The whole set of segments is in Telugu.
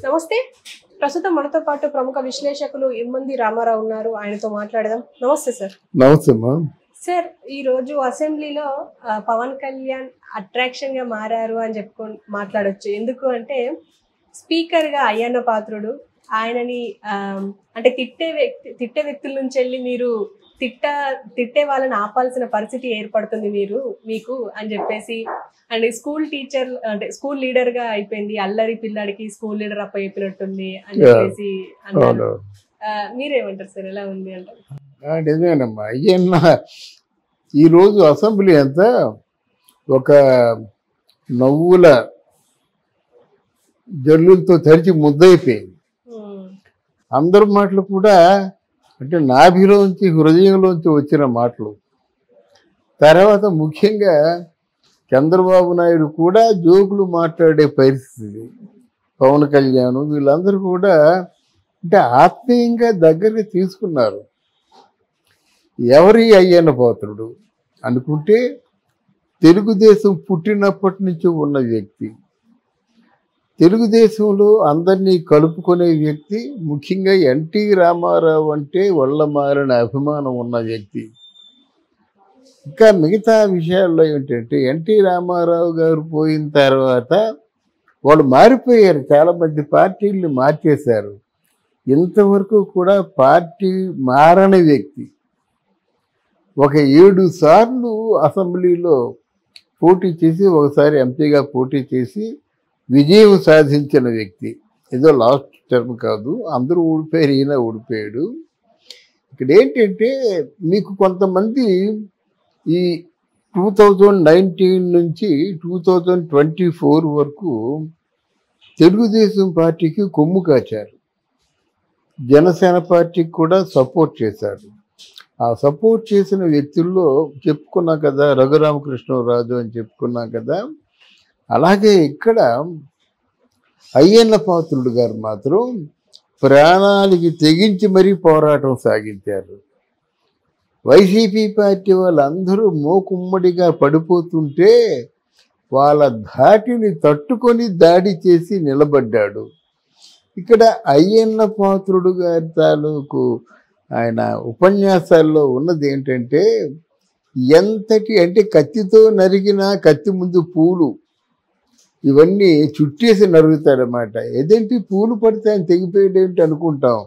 నమస్తే. ప్రస్తుతం మనతో పాటు ప్రముఖ విశ్లేషకులు ఇమ్మంది రామారావు ఉన్నారు. ఆయనతో మాట్లాడదాం. నమస్తే సార్. నమస్తే అమ్మా. సార్, ఈ రోజు అసెంబ్లీలో పవన్ కళ్యాణ్ అట్రాక్షన్ గా మారారు అని మాట్లాడొచ్చు. ఎందుకు అంటే స్పీకర్ గా అయ్యన్న పాత్రుడు ఆయనని అంటే తిట్టే వ్యక్తుల నుంచి వెళ్ళి మీరు తిట్టే వాళ్ళని ఆపాల్సిన పరిస్థితి ఏర్పడుతుంది మీకు అని చెప్పేసి, అండ్ స్కూల్ టీచర్ అంటే స్కూల్ లీడర్ గా అయిపోయింది, అల్లరి పిల్లాడికి స్కూల్ లీడర్ అప్ప చెప్పినట్టుంది అని చెప్పేసి అన్నారు. మీరేమంటారు సార్, ఎలా ఉంది అంటారు? నిజమేనమ్మా. అయ్యన్న ఈరోజు అసెంబ్లీ అంతా ఒక నవ్వుల జల్లులతో తడిచి ముద్దయిపోయింది. అందరి మాటలు కూడా అంటే నాభిలోంచి హృదయంలోంచి వచ్చిన మాటలు. తర్వాత ముఖ్యంగా చంద్రబాబు నాయుడు కూడా జోకులు మాట్లాడే పరిస్థితి. పవన్ కళ్యాణ్ వీళ్ళందరూ కూడా అంటే ఆత్మీయంగా దగ్గరికి తీసుకున్నారు. ఎవరి అయ్యన్న పాత్రుడు అనుకుంటే తెలుగుదేశం పుట్టినప్పటి నుంచి ఉన్న వ్యక్తి, తెలుగుదేశంలో అందరినీ కలుపుకునే వ్యక్తి, ముఖ్యంగా ఎన్టీ రామారావు అంటే వల్లమారిన అభిమానం ఉన్న వ్యక్తి. ఇంకా మిగతా విషయాల్లో ఏంటంటే ఎన్టీ రామారావు గారు పోయిన తర్వాత వాళ్ళు మారిపోయారు, చాలామంది పార్టీల్ని మార్చేశారు. ఇంతవరకు కూడా పార్టీ మారని వ్యక్తి, ఒక 7 సార్లు అసెంబ్లీలో పోటీ చేసి ఒకసారి ఎంపీగా పోటీ చేసి విజయం సాధించిన వ్యక్తి. ఏదో లాస్ట్ టర్మ్ కాదు, అందరూ ఊడిపోయారు, ఈయన ఊడిపోయాడు. ఇక్కడ ఏంటంటే మీకు కొంతమంది ఈ 2019 నుంచి 2024 వరకు తెలుగుదేశం పార్టీకి కొమ్ము కాచారు, జనసేన పార్టీకి కూడా సపోర్ట్ చేశారు. ఆ సపోర్ట్ చేసిన వ్యక్తుల్లో చెప్పుకున్నాం కదా, రఘురామకృష్ణరాజు అని చెప్పుకున్నాం కదా. అలాగే ఇక్కడ అయ్యన్న పాత్రుడు గారు మాత్రం ప్రాణాలకి తెగించి మరీ పోరాటం సాగించారు. వైసీపీ పార్టీ వాళ్ళందరూ మోకుమ్మడిగా పడిపోతుంటే వాళ్ళ ధాటిని తట్టుకొని దాడి చేసి నిలబడ్డాడు. ఇక్కడ అయ్యన్న పాత్రుడు గారి తాలూకు ఆయన ఉపన్యాసాల్లో ఉన్నది ఏంటంటే ఎంతటి అంటే కత్తితో నరిగిన కత్తి ముందు పూలు ఇవన్నీ చుట్టేసి నరుగుతాడనమాట. ఏదేంటి పూలు పడితే ఆయన తెగిపోయేటేంటి అనుకుంటాం,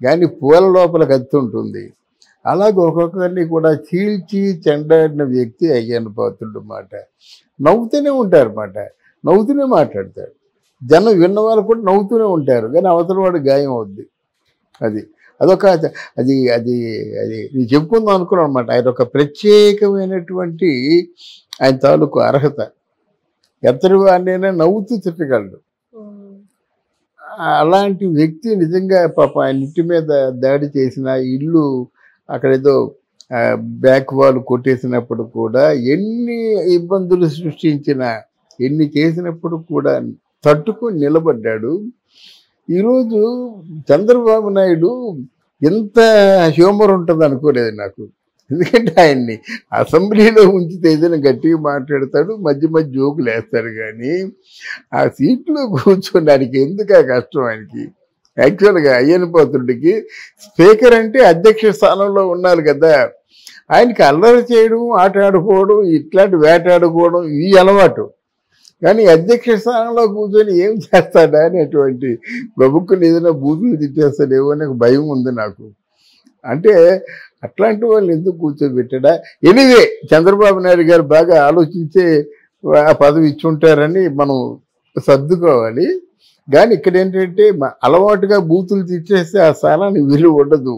కానీ పూల లోపల కత్తి ఉంటుంది. అలాగే ఒక్కొక్కరిని కూడా చీల్చి చెండాడిన వ్యక్తి అయ్యన్న పాత్రుడు మాట. నవ్వుతూనే ఉంటారన్నమాట, నవ్వుతూనే మాట్లాడతాడు. జనం విన్నవాళ్ళు కూడా నవ్వుతూనే ఉంటారు, కానీ అవతల వాడు గాయం అవుద్ది. అదొక అది అది అది నేను చెప్పుకుందాం అనుకున్నాను అనమాట. ఆయన ఒక ప్రత్యేకమైనటువంటి ఆయన తాలూకు అర్హత. ఎంతటి వాడినైనా నవ్వుతూ తిట్టగలడు. అలాంటి వ్యక్తి నిజంగా పాప ఆయన ఇంటి మీద దాడి చేసిన, ఇల్లు అక్కడేదో బ్యాక్ వాల్ కొట్టేసినప్పుడు కూడా ఎన్ని ఇబ్బందులు సృష్టించినా, ఎన్ని చేసినప్పుడు కూడా తట్టుకొని నిలబడ్డాడు. ఈరోజు చంద్రబాబు నాయుడు ఎంత హ్యూమర్ ఉంటుంది అనుకోలేదు నాకు. ఎందుకంటే ఆయన్ని అసెంబ్లీలో ఉంచితే ఏదైనా గట్టిగా మాట్లాడతాడు, మధ్య మధ్య జోకులు వేస్తాడు, కానీ ఆ సీట్లో కూర్చోడానికి ఎందుకు ఆ కష్టం ఆయనకి. యాక్చువల్గా అయ్యన్న పాత్రుడికి స్పీకర్ అంటే అధ్యక్ష స్థానంలో ఉన్నారు కదా, ఆయనకి అల్లరి చేయడం, ఆట ఆడుకోవడం, ఇట్లాంటి వేటాడుకోవడం ఈ అలవాటు. కానీ అధ్యక్ష స్థానంలో కూర్చొని ఏం చేస్తాడా అనేటువంటి గబుక్కుని ఏదైనా బూతులు తిట్టేస్తాడేమో అనే భయం ఉంది నాకు. అంటే అట్లాంటి వాళ్ళు ఎందుకు కూర్చోబెట్టాడా? ఎనీవే చంద్రబాబు నాయుడు గారు బాగా ఆలోచించే ఆ పదవి ఇచ్చుంటారని మనం సర్దుకోవాలి. కానీ ఇక్కడ ఏంటంటే అలవాటుగా బూతులు తిట్టేస్తే ఆ స్థానానికి విలువ ఉండదు.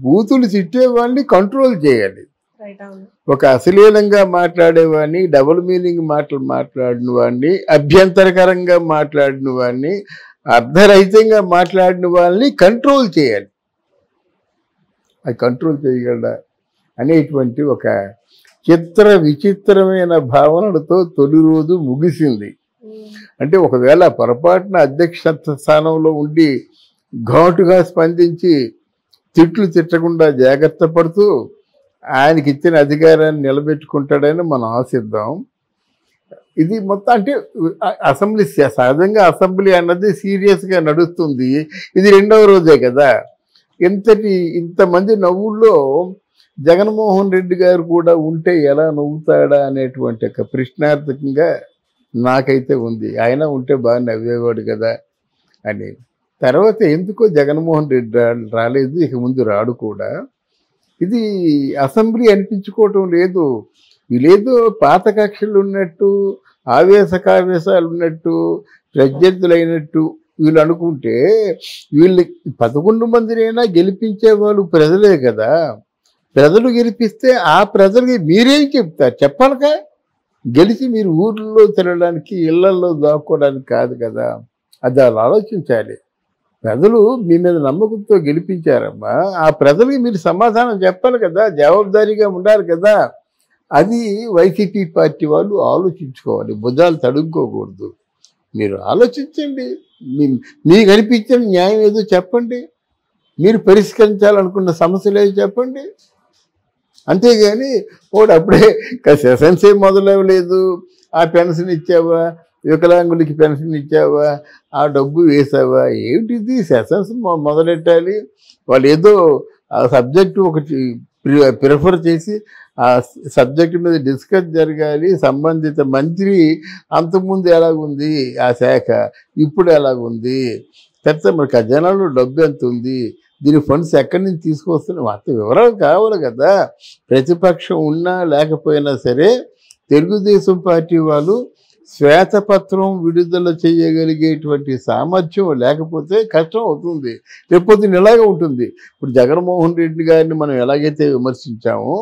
బూతులు తిట్టే వాళ్ళని కంట్రోల్ చేయాలి. ఒక అశ్లీలంగా మాట్లాడేవాడిని, డబుల్ మీనింగ్ మాటలు మాట్లాడిన వాడిని, అభ్యంతరకరంగా మాట్లాడిన వాడిని, అర్ధరహితంగా మాట్లాడిన వాళ్ళని కంట్రోల్ చేయాలి. అది కంట్రోల్ చేయగలడా అనేటువంటి ఒక విచిత్రమైన భావనలతో తొలి రోజు ముగిసింది. అంటే ఒకవేళ పొరపాటున అధ్యక్ష స్థానంలో ఉండి ఘాటుగా స్పందించి తిట్లు తిట్టకుండా జాగ్రత్త పడుతూ ఆయనకి ఇచ్చిన అధికారాన్ని నిలబెట్టుకుంటాడని మనం ఆశిద్దాం. ఇది మొత్తం అంటే అసెంబ్లీ సహజంగా అసెంబ్లీ అన్నది సీరియస్గా నడుస్తుంది. ఇది రెండవ రోజే కదా. ఇంతమంది నవ్వుల్లో జగన్మోహన్ రెడ్డి గారు కూడా ఉంటే ఎలా నవ్వుతాడా అనేటువంటి ఒక ప్రశ్నార్థకంగా నాకైతే ఉంది. ఆయన ఉంటే బాగా నవ్వేవాడు కదా అని. తర్వాత ఎందుకో జగన్మోహన్ రెడ్డి రాలేదు, ఇక ముందు రాడు కూడా. ఇది అసెంబ్లీ అనిపించుకోవటం లేదు. వీళ్ళేదో పాత కక్షలు ఉన్నట్టు, ఆవేశకావేశాలు ఉన్నట్టు, ప్రత్యర్థులైనట్టు వీళ్ళు అనుకుంటే, వీళ్ళు 11 మందినైనా గెలిపించే వాళ్ళు ప్రజలే కదా. ప్రజలు గెలిపిస్తే ఆ ప్రజలకి మీరేం చెప్తారు చెప్పాలిగా. గెలిచి మీరు ఊర్లలో తిరగడానికి, ఇళ్లల్లో దాక్కోవడానికి కాదు కదా. అది అలా ఆలోచించాలి. ప్రజలు మీ మీద నమ్మకంతో గెలిపించారమ్మా. ఆ ప్రజలకి మీరు సమాధానం చెప్పాలి కదా, జవాబుదారీగా ఉండాలి కదా. అది వైసీపీ పార్టీ వాళ్ళు ఆలోచించుకోవాలి, భుజాలు తడుక్కోకూడదు. మీరు ఆలోచించండి, మీకు అనిపించిన న్యాయం ఏదో చెప్పండి, మీరు పరిష్కరించాలనుకున్న సమస్యలు ఏదో చెప్పండి. అంతేగాని వాడు అప్పుడే సెషన్స్ ఏం మొదలవ్వలేదు, ఆ పెన్షన్ ఇచ్చావా, వికలాంగులకి పెన్షన్ ఇచ్చావా, ఆ డబ్బు వేసావా, ఏమిటిది సెషన్స్ మొదలెట్టాలి. వాళ్ళు ఏదో ఆ సబ్జెక్టు ఒకటి ప్రిఫర్ చేసి ఆ సబ్జెక్టు మీద డిస్కస్ జరగాలి. సంబంధిత మంత్రి అంతకుముందు ఎలాగుంది ఆ శాఖ, ఇప్పుడు ఎలాగుంది, తర్వాత మరి ఖజానాలో డబ్బు ఎంత ఉంది, దీని ఫండ్స్ ఎక్కడి నుంచి తీసుకొస్తున్నాం, అంత వివరాలు కావాలి కదా. ప్రతిపక్షం ఉన్నా లేకపోయినా సరే తెలుగుదేశం పార్టీ వాళ్ళు శ్వేతపత్రం విడుదల చేయగలిగేటువంటి సామర్థ్యం లేకపోతే కష్టం అవుతుంది. రేపొద్దున ఇలాగే ఉంటుంది. ఇప్పుడు జగన్మోహన్ రెడ్డి గారిని మనం ఎలాగైతే విమర్శించామో,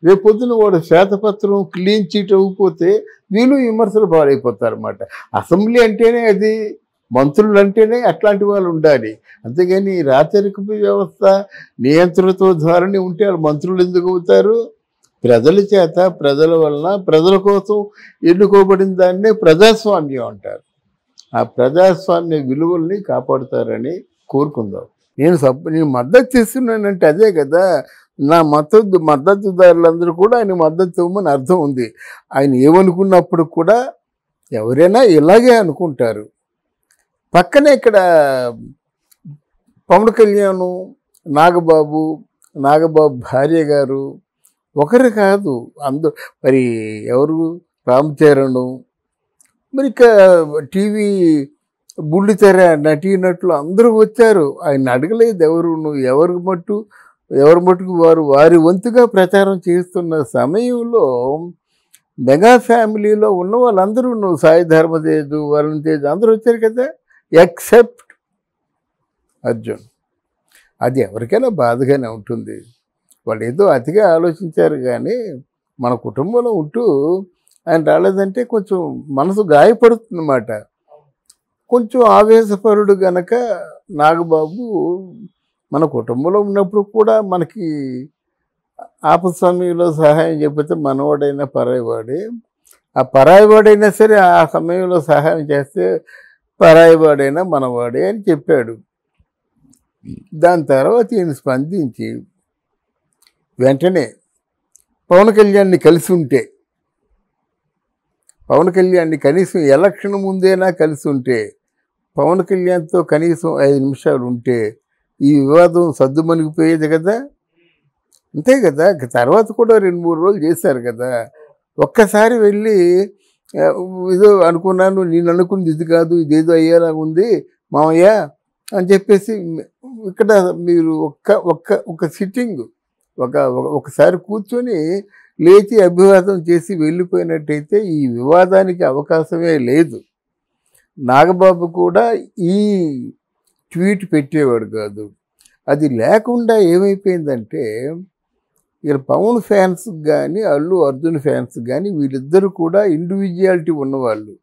రేపొద్దున వాడు శ్వేతపత్రం క్లీన్ చీట్ అవ్వకపోతే వీళ్ళు విమర్శలు పాలైపోతారు అన్నమాట. అసెంబ్లీ అంటేనే అది, మంత్రులు అంటేనే అట్లాంటి వాళ్ళు ఉండాలి. అంతేగాని రాచరికపు వ్యవస్థ, నియంత్రణతో ధోరణి ఉంటే వాళ్ళు మంత్రులు ఎందుకు అవుతారు? ప్రజల చేత, ప్రజల వలన, ప్రజల కోసం ఎన్నుకోబడిన దాన్నే ప్రజాస్వామ్యం అంటారు. ఆ ప్రజాస్వామ్య విలువల్ని కాపాడుతారని కోరుకుందాం. నేను మద్దతు ఇస్తున్నానంటే అదే కదా. నా మద్దతుదారులందరూ కూడా ఆయన మద్దతు ఇవ్వమని అర్థం ఉంది. ఆయన ఏమనుకున్నప్పుడు కూడా ఎవరైనా ఇలాగే అనుకుంటారు. పక్కనే ఇక్కడ పవన్ కళ్యాణ్, నాగబాబు భార్య గారు ఒకరు కాదు, మరి ఎవరు, రామ్ చరణ్, మరి ఇక టీవీ బుల్లితెర నటీనటులు అందరూ వచ్చారు. ఆయన అడగలేదు ఎవరు, ఎవరి మట్టుకు వారి వంతుగా ప్రచారం చేస్తున్న సమయంలో మెగా ఫ్యామిలీలో ఉన్న వాళ్ళందరూ, సాయి ధర్మతేజు, వరుణ్ తేజ్ అందరూ వచ్చారు కదా, ఎక్సెప్ట్ అర్జున్. అది ఎవరికైనా బాధగానే ఉంటుంది. వాళ్ళు ఏదో అతిగా ఆలోచించారు. కానీ మన కుటుంబంలో ఉంటూ ఆయన రాలేదంటే కొంచెం మనసు గాయపడుతుంది అన్నమాట. కొంచెం ఆవేశపరుడు గనక నాగబాబు మన కుటుంబంలో ఉన్నప్పుడు కూడా మనకి ఆపద సమయంలో సహాయం చెప్పితే మనవాడైనా పరాయివాడే. ఆ పరాయివాడైనా సరే ఆ సమయంలో సహాయం చేస్తే పరాయివాడైనా మనవాడే అని చెప్పాడు. దాని తర్వాత ఈయన స్పందించి వెంటనే పవన్ కళ్యాణ్ని కలిసి ఉంటే, పవన్ కళ్యాణ్ని కనీసం ఎలక్షన్ ముందేనా కలిసి ఉంటే, పవన్ కళ్యాణ్తో కనీసం 5 నిమిషాలు ఉంటే ఈ వివాదం సద్దుమణిగిపోయేది కదా. అంతే కదా. తర్వాత కూడా 2-3 రోజులు చేశారు కదా. ఒక్కసారి వెళ్ళి ఏదో అనుకున్నాను, నేను అనుకున్నది ఇది కాదు, ఇదేదో అయ్యేలాగా ఉంది మామయ్య అని చెప్పేసి ఇక్కడ మీరు ఒక్క సిట్టింగ్ ఒకసారి కూర్చొని లేచి అభివాదం చేసి వెళ్ళిపోయినట్టయితే ఈ వివాదానికి అవకాశమే లేదు. నాగబాబు కూడా ఈ ట్వీట్ పెట్టేవాడు కాదు. అది లేకుండా ఏమైపోయిందంటే, ఇక్కడ పవన్ ఫ్యాన్స్ కానీ, అల్లు అర్జున్ ఫ్యాన్స్ కానీ వీళ్ళిద్దరూ కూడా ఇండివిజువాలిటీ ఉన్నవాళ్ళు.